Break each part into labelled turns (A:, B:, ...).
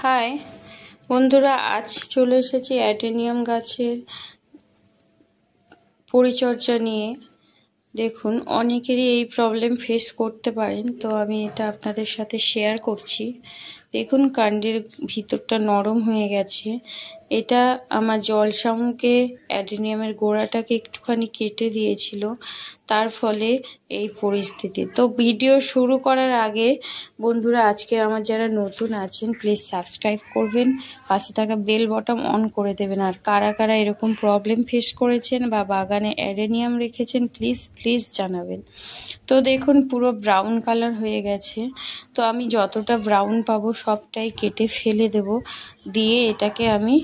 A: High বন্ধুরা, আজ চলে এসেছি অ্যাডেনিয়াম গাছের পরিচর্যা নিয়ে। দেখুন, অনেকেরই এই প্রবলেম ফেস করতে পারেন, তো আমি এটা আপনাদের সাথে শেয়ার করছি। দেখুন, কাণ্ডের ভিতরটা নরম হয়ে গেছে। এটা আমার জলসামুকে অ্যাডেনিয়ামের গোড়াটাকে একটুখানি কেটে দিয়েছিল, তার ফলে এই পরিস্থিতি। তো ভিডিও শুরু করার আগে বন্ধুরা, আজকে আমার যারা নতুন আছেন প্লিজ সাবস্ক্রাইব করবেন, পাশে থাকা বেল বটন অন করে দেবেন। আর কারা কারা এরকম প্রবলেম ফেস করেছেন বা বাগানে অ্যাডেনিয়াম রেখেছেন প্লিজ জানাবেন। তো দেখুন, পুরো ব্রাউন কালার হয়ে গেছে। তো আমি যতটা ব্রাউন পাবো সবটাই কেটে ফেলে দেব, দিয়ে এটাকে আমি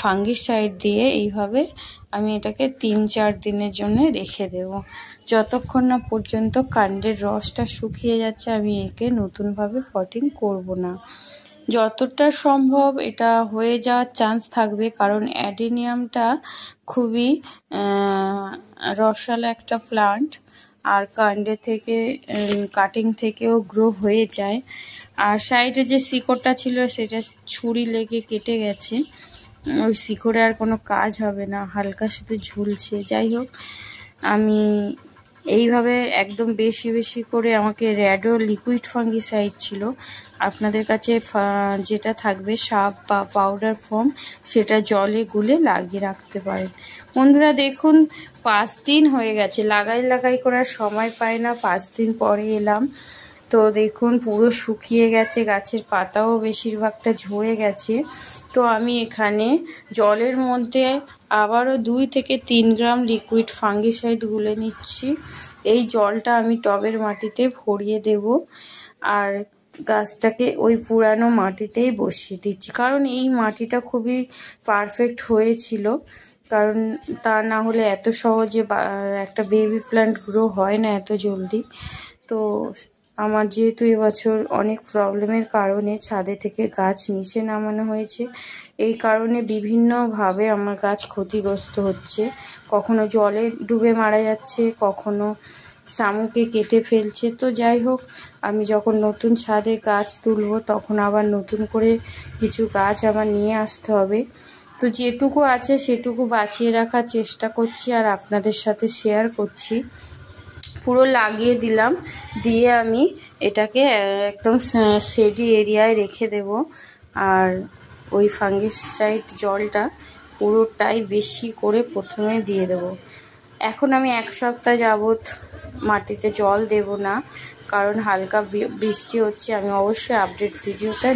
A: ফাঙ্গিসাইড দিয়ে এইভাবে আমি এটাকে 3-4 দিনের জন্য রেখে দেব। যতক্ষণ না পর্যন্ত কাণ্ডের রসটা শুকিয়ে যাচ্ছে আমি একে নতুনভাবে পটিং করব না। যতটা সম্ভব এটা হয়ে যাওয়ার চান্স থাকবে, কারণ অ্যাডেনিয়ামটা খুবই রসালো একটা প্লান্ট, আর কাণ্ডে থেকে কাটিং থেকেও গ্রো হয়ে যায়। আর সাইডে যে শিকড়টা ছিল সেটা ছুরি লেগে কেটে গেছে, ওই শিকড়ে আর কোনো কাজ হবে না, হালকা শুধু ঝুলছে। যাই হোক, আমি এইভাবে একদম বেশি করে আমাকে র্যাডো লিকুইড ফাঙ্গিসাইড ছিল, আপনাদের কাছে যেটা থাকবে সাব বা পাউডার ফর্ম সেটা জলে গুলে লাগিয়ে রাখতে পারেন। বন্ধুরা দেখুন, 5 দিন হয়ে গেছে, লাগাই করার সময় পাই না, 5 দিন পরে এলাম। তো দেখুন, পুরো শুকিয়ে গেছে, গাছের পাতাও বেশিরভাগটা ঝরে গেছে। তো আমি এখানে জলের মধ্যে আবারও 2 থেকে 3 গ্রাম লিকুইড ফাঙ্গিসাইড গুলে নিচ্ছি। এই জলটা আমি টবের মাটিতে ভরিয়ে দেব, আর গাছটাকে ওই পুরানো মাটিতেই বসিয়ে দিচ্ছি, কারণ এই মাটিটা খুবই পারফেক্ট হয়েছিল। কারণ তা না হলে এত সহজে একটা বেবি প্ল্যান্ট গ্রো হয় না এত জলদি। তো আমার যেহেতু এবছর অনেক প্রবলেমের কারণে ছাদে থেকে গাছ নিচে নামানো হয়েছে, এই কারণে বিভিন্নভাবে আমার গাছ ক্ষতিগ্রস্ত হচ্ছে। কখনো জলে ডুবে মারা যাচ্ছে, কখনো শামুকে কেটে ফেলছে। তো যাই হোক, আমি যখন নতুন ছাদে গাছ তুলবো তখন আবার নতুন করে কিছু গাছ আবার নিয়ে আসতে হবে। তো যেটুকু আছে সেটুকু বাঁচিয়ে রাখার চেষ্টা করছি আর আপনাদের সাথে শেয়ার করছি। পুরো লাগিয়ে দিলাম, দিয়ে আমি এটাকে একদম শেডি এরিয়ায় রেখে দেব। আর ওই ফাঙ্গিসাইড জলটা পুরোটাই বেশি করে প্রথমে দিয়ে দেব। এখন আমি 1 সপ্তাহ যাবৎ মাটিতে জল দেব না, কারণ হালকা বৃষ্টি হচ্ছে। আমি অবশ্যই আপডেট ভিডিওটা